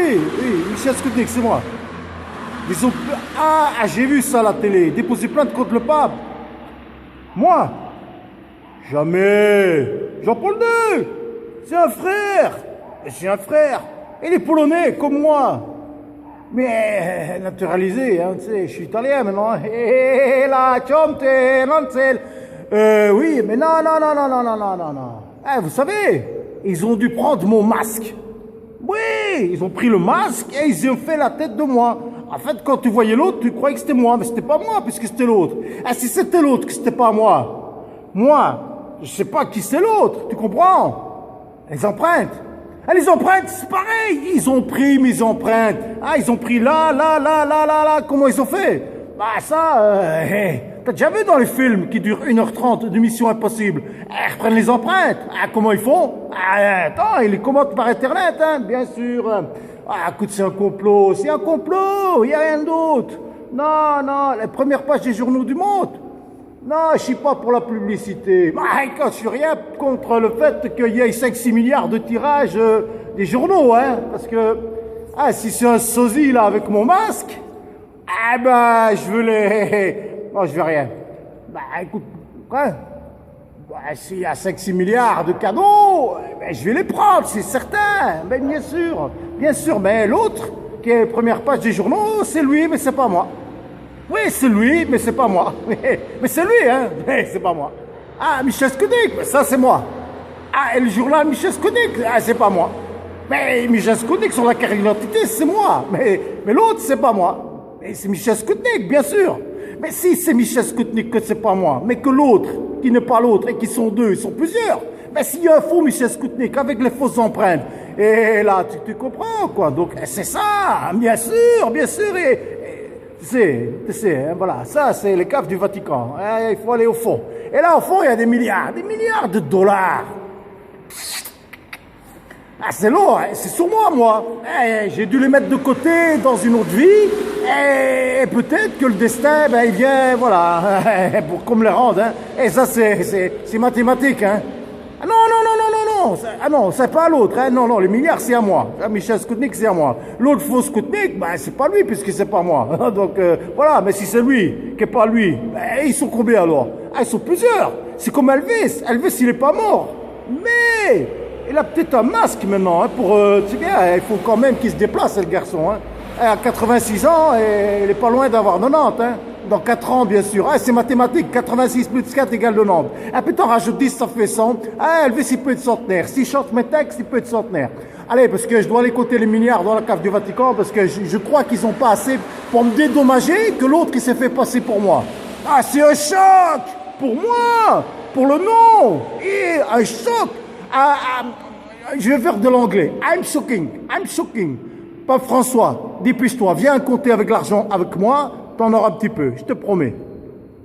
oui, Michel Skutnik, c'est moi. Ils ont... j'ai vu ça à la télé. Déposer plainte contre le pape. Moi? Jamais. Jean-Paul II, c'est un frère. J'ai un frère. Il est polonais, comme moi. Mais naturalisé, hein, tu sais, je suis italien maintenant. La chonte, Lancel. Oui, mais non. Vous savez, ils ont dû prendre mon masque. Oui, ils ont pris le masque et ils ont fait la tête de moi. En fait, quand tu voyais l'autre, tu croyais que c'était moi, mais c'était pas moi puisque c'était l'autre. Si c'était l'autre, que c'était pas moi. Moi, je sais pas qui c'est l'autre, tu comprends? Les empreintes. Les empreintes, c'est pareil. Ils ont pris mes empreintes. Ils ont pris là. Comment ils ont fait? T'as déjà vu dans les films qui durent 1h30 de Mission Impossible? Ils reprennent les empreintes. Comment ils font? Attends, ils les commandent par Internet, hein, bien sûr. Écoute, c'est un complot. C'est un complot. Il n'y a rien d'autre. Non, les premières pages des journaux du monde. Non, je suis pas pour la publicité. Je suis rien contre le fait qu'il y ait 5-6 milliards de tirages des journaux, hein. Parce que, si c'est un sosie, là, avec mon masque, je veux les... Non, je veux rien. Écoute, s'il y a 5-6 milliards de cadeaux, je vais les prendre, c'est certain. Bien sûr, mais l'autre, qui est première page des journaux, c'est lui, mais c'est pas moi. Oui, c'est lui, mais c'est pas moi. Mais c'est lui, hein, mais c'est pas moi. Michel Skutnik, ça c'est moi. Et le jour-là, Michel Skutnik, c'est pas moi. Mais Michel Skutnik, sur la carte d'identité, c'est moi. Mais l'autre, c'est pas moi. Mais c'est Michel Skutnik, bien sûr. Mais si c'est Michel Skutnik que c'est pas moi, mais que l'autre, qui n'est pas l'autre, et qui sont deux, ils sont plusieurs. Mais s'il y a un faux Michel Skutnik avec les fausses empreintes, et là, tu comprends, quoi. Donc, c'est ça, bien sûr, tu sais, hein, voilà, ça c'est les caves du Vatican, il faut aller au fond. Et là au fond il y a des milliards de dollars. C'est lourd, hein, c'est sur moi. J'ai dû les mettre de côté dans une autre vie, et peut-être que le destin, il vient, voilà, pour qu'on me les rende, hein. Et ça c'est mathématique, hein. Non, c'est pas l'autre, hein. Non, les milliards, c'est à moi. Michel Skutnik, c'est à moi. L'autre faux Skutnik, c'est pas lui, puisque c'est pas moi. Donc, voilà, mais si c'est lui, qui est pas lui, ils sont combien alors? Ils sont plusieurs. C'est comme Elvis. Elvis, il est pas mort. Mais, il a peut-être un masque maintenant, hein, pour, tu sais bien, il faut quand même qu'il se déplace, le garçon, hein. À 86 ans, et il est pas loin d'avoir 90, hein. Dans 4 ans, bien sûr. C'est mathématique. 86 plus 4 égale 90. Puis t'en rajoutes 10, ça fait 100. Elvis, il peut être centenaire. Si je chante mes textes, il peut être centenaire. Allez, parce que je dois aller compter les milliards dans la cave du Vatican, parce que je crois qu'ils ont pas assez pour me dédommager que l'autre qui s'est fait passer pour moi. C'est un choc! Pour moi! Pour le nom! Un choc! Je vais faire de l'anglais. I'm shocking. Pape François, dépêche-toi. Viens compter avec l'argent avec moi. T'en auras un petit peu, je te promets.